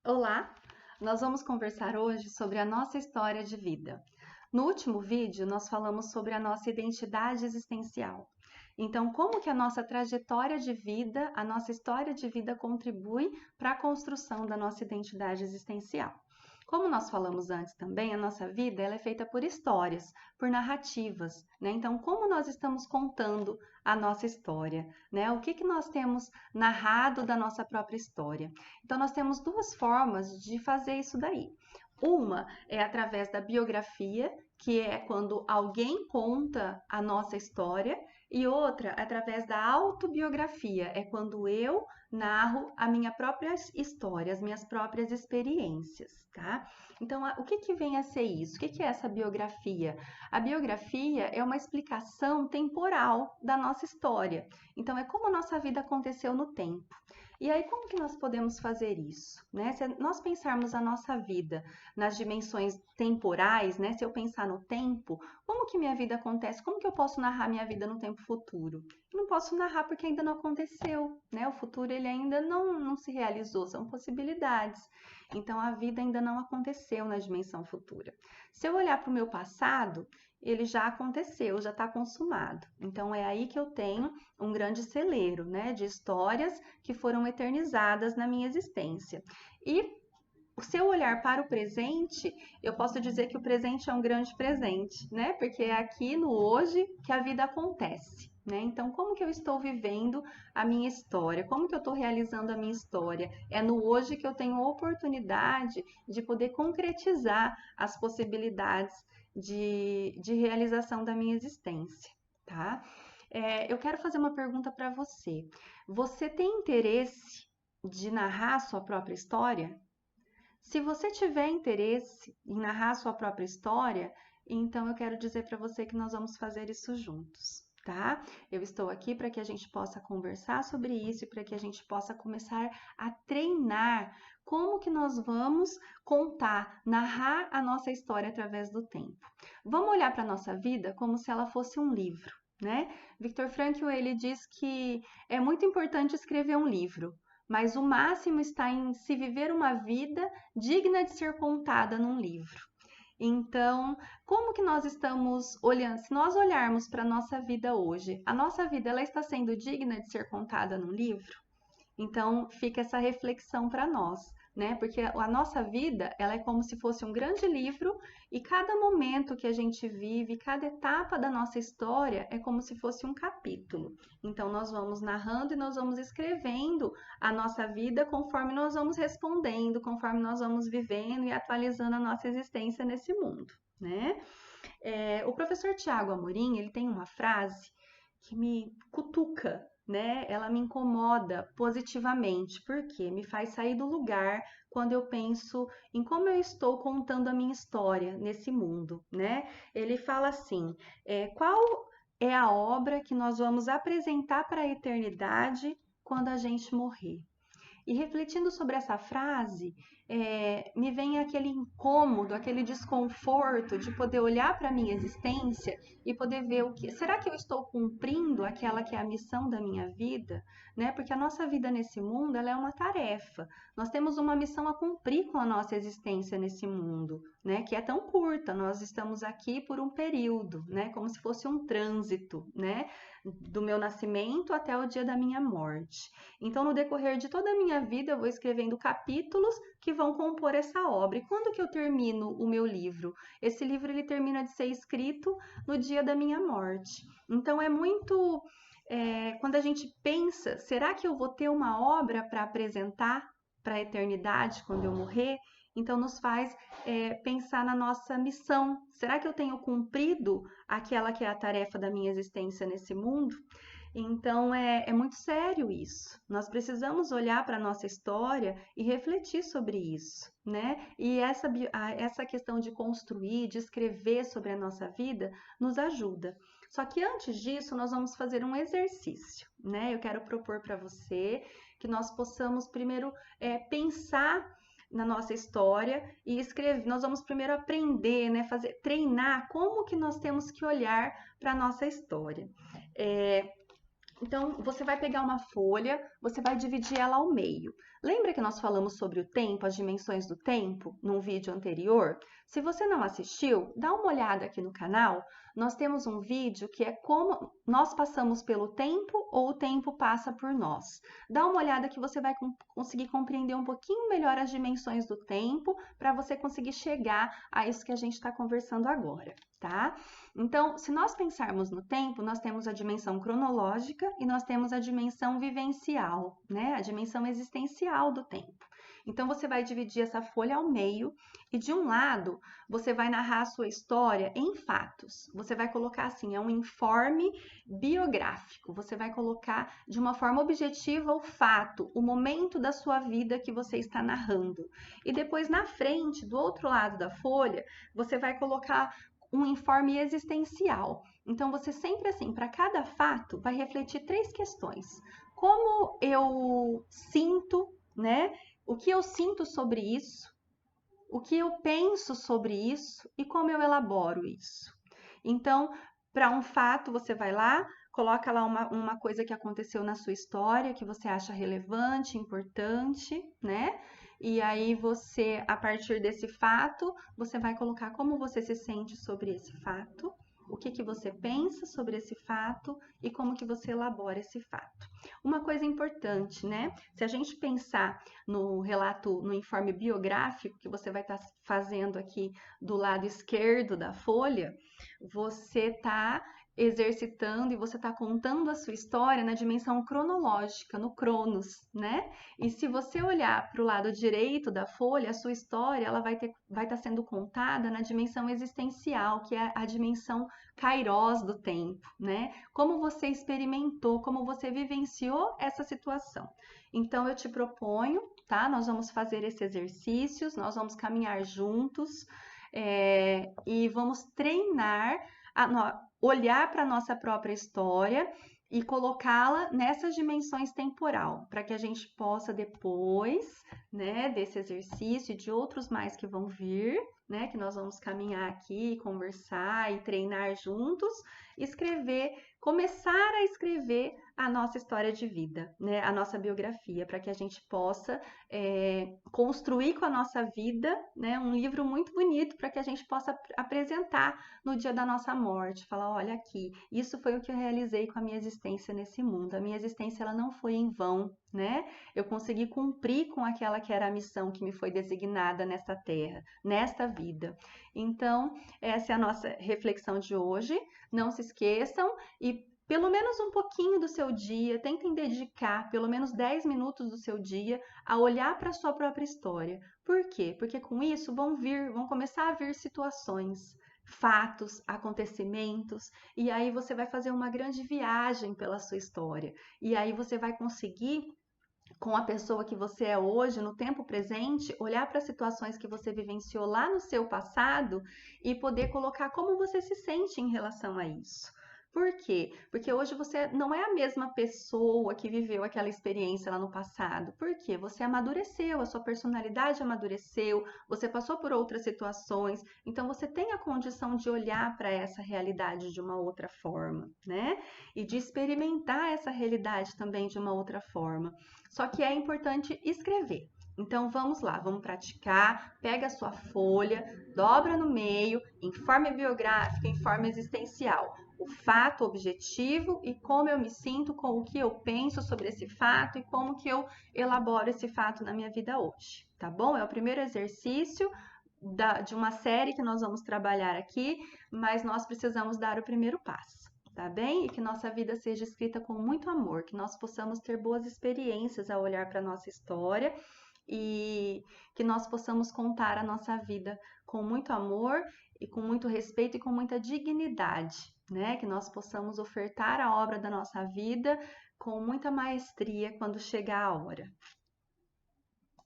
Olá! Nós vamos conversar hoje sobre a nossa história de vida. No último vídeo, nós falamos sobre a nossa identidade existencial. Então, como que a nossa trajetória de vida, a nossa história de vida contribui para a construção da nossa identidade existencial? Como nós falamos antes também, a nossa vida ela é feita por histórias, por narrativas, né? Então, como nós estamos contando a nossa história, né? O que nós temos narrado da nossa própria história? Então, nós temos duas formas de fazer isso daí. Uma é através da biografia, que é quando alguém conta a nossa história, e outra através da autobiografia, é quando eu narro a minha própria história, as minhas próprias experiências, tá? Então, o que vem a ser isso? O que é essa biografia? A biografia é uma explicação temporal da nossa história. Então, é como a nossa vida aconteceu no tempo. E aí, como que nós podemos fazer isso, né? Se nós pensarmos a nossa vida nas dimensões temporais, né? Se eu pensar no tempo, como que minha vida acontece? Como que eu posso narrar minha vida no tempo futuro? Eu não posso narrar porque ainda não aconteceu, né? O futuro ele ainda não se realizou, são possibilidades. Então, a vida ainda não aconteceu na dimensão futura. Se eu olhar para o meu passado, ele já aconteceu, já está consumado. Então, é aí que eu tenho um grande celeiro, né? De histórias que foram eternizadas na minha existência. E se eu olhar para o presente, eu posso dizer que o presente é um grande presente, né? Porque é aqui no hoje que a vida acontece, né? Então, como que eu estou vivendo a minha história? Como que eu estou realizando a minha história? É no hoje que eu tenho a oportunidade de poder concretizar as possibilidades de realização da minha existência, tá? Eu quero fazer uma pergunta para você. Você tem interesse de narrar a sua própria história? Se você tiver interesse em narrar a sua própria história, então eu quero dizer para você que nós vamos fazer isso juntos, tá? Eu estou aqui para que a gente possa conversar sobre isso e para que a gente possa começar a treinar como que nós vamos contar, narrar a nossa história através do tempo. Vamos olhar para a nossa vida como se ela fosse um livro, né? Viktor Frankl, ele diz que é muito importante escrever um livro, mas o máximo está em se viver uma vida digna de ser contada num livro. Então, como que nós estamos olhando? Se nós olharmos para a nossa vida hoje, a nossa vida ela está sendo digna de ser contada num livro? Então, fica essa reflexão para nós, né? Porque a nossa vida, ela é como se fosse um grande livro e cada momento que a gente vive, cada etapa da nossa história é como se fosse um capítulo. Então, nós vamos narrando e nós vamos escrevendo a nossa vida conforme nós vamos respondendo, conforme nós vamos vivendo e atualizando a nossa existência nesse mundo, né? O professor Tiago Amorim, ele tem uma frase que me cutuca, né? Ela me incomoda positivamente, porque me faz sair do lugar quando eu penso em como eu estou contando a minha história nesse mundo, né? Ele fala assim: qual é a obra que nós vamos apresentar para a eternidade quando a gente morrer? E refletindo sobre essa frase, me vem aquele incômodo, aquele desconforto de poder olhar para a minha existência e poder ver o que. Será que eu estou cumprindo aquela que é a missão da minha vida? Né? Porque a nossa vida nesse mundo ela é uma tarefa. Nós temos uma missão a cumprir com a nossa existência nesse mundo, né? Que é tão curta. Nós estamos aqui por um período, né? Como se fosse um trânsito, né? Do meu nascimento até o dia da minha morte. Então, no decorrer de toda a minha vida, eu vou escrevendo capítulos que vão compor essa obra. E quando que eu termino o meu livro? Esse livro ele termina de ser escrito no dia da minha morte. Então, é muito... quando a gente pensa, será que eu vou ter uma obra para apresentar para a eternidade quando eu morrer? Então, nos faz pensar na nossa missão. Será que eu tenho cumprido aquela que é a tarefa da minha existência nesse mundo? Então, é muito sério isso. Nós precisamos olhar para a nossa história e refletir sobre isso, né? E essa questão de construir, de escrever sobre a nossa vida, nos ajuda. Só que antes disso, nós vamos fazer um exercício, né? Eu quero propor para você que nós possamos primeiro pensar na nossa história e escrever. Nós vamos primeiro aprender, né? Treinar como que nós temos que olhar para a nossa história. Então, você vai pegar uma folha, você vai dividir ela ao meio. Lembra que nós falamos sobre o tempo, as dimensões do tempo, num vídeo anterior? Se você não assistiu, dá uma olhada aqui no canal. Nós temos um vídeo que é como nós passamos pelo tempo ou o tempo passa por nós. Dá uma olhada que você vai conseguir compreender um pouquinho melhor as dimensões do tempo para você conseguir chegar a isso que a gente está conversando agora, tá? Então, se nós pensarmos no tempo, nós temos a dimensão cronológica e nós temos a dimensão vivencial, né? A dimensão existencial do tempo. Então, você vai dividir essa folha ao meio e de um lado você vai narrar a sua história em fatos. Você vai colocar assim, é um informe biográfico. Você vai colocar de uma forma objetiva o fato, o momento da sua vida que você está narrando. E depois na frente, do outro lado da folha, você vai colocar um informe existencial. Então, você sempre assim, para cada fato, vai refletir 3 questões. Como eu sinto, né? O que eu sinto sobre isso? O que eu penso sobre isso? E como eu elaboro isso? Então, para um fato, você vai lá, coloca lá uma coisa que aconteceu na sua história, que você acha relevante, importante, né? E aí você, a partir desse fato, você vai colocar como você se sente sobre esse fato, o que você pensa sobre esse fato e como que você elabora esse fato. Uma coisa importante, né? Se a gente pensar no relato, no informe biográfico que você vai estar fazendo aqui do lado esquerdo da folha, você está exercitando e você está contando a sua história na dimensão cronológica, no Cronos, né? E se você olhar para o lado direito da folha, a sua história ela vai estar sendo contada na dimensão existencial, que é a dimensão Kairos do tempo, né? Como você experimentou, como você vivenciou essa situação. Então eu te proponho, tá? Nós vamos fazer esses exercícios, nós vamos caminhar juntos e vamos treinar olhar para a nossa própria história e colocá-la nessas dimensões temporal, para que a gente possa depois, né, desse exercício e de outros mais que vão vir, né, que nós vamos caminhar aqui, conversar e treinar juntos, escrever, começar a escrever a nossa história de vida, né, a nossa biografia, para que a gente possa construir com a nossa vida, né, um livro muito bonito para que a gente possa apresentar no dia da nossa morte, falar, olha aqui, isso foi o que eu realizei com a minha existência nesse mundo. A minha existência ela não foi em vão, né? Eu consegui cumprir com aquela que era a missão que me foi designada nesta terra, nesta vida. Então, essa é a nossa reflexão de hoje. Não se esqueçam e pelo menos um pouquinho do seu dia, tentem dedicar pelo menos 10 minutos do seu dia a olhar para a sua própria história. Por quê? Porque com isso vão começar a vir situações, fatos, acontecimentos, e aí você vai fazer uma grande viagem pela sua história. E aí você vai conseguir, com a pessoa que você é hoje, no tempo presente, olhar para as situações que você vivenciou lá no seu passado e poder colocar como você se sente em relação a isso. Por quê? Porque hoje você não é a mesma pessoa que viveu aquela experiência lá no passado. Por quê? Você amadureceu, a sua personalidade amadureceu, você passou por outras situações, então você tem a condição de olhar para essa realidade de uma outra forma, né? E de experimentar essa realidade também de uma outra forma. Só que é importante escrever. Então vamos lá, vamos praticar. Pega a sua folha, dobra no meio, informe biográfico, informe existencial. O fato objetivo e como eu me sinto com o que eu penso sobre esse fato e como que eu elaboro esse fato na minha vida hoje, tá bom? É o primeiro exercício de uma série que nós vamos trabalhar aqui, mas nós precisamos dar o primeiro passo. Tá bem? E que nossa vida seja escrita com muito amor, que nós possamos ter boas experiências ao olhar para a nossa história e que nós possamos contar a nossa vida com muito amor e com muito respeito e com muita dignidade, né? Que nós possamos ofertar a obra da nossa vida com muita maestria quando chegar a hora.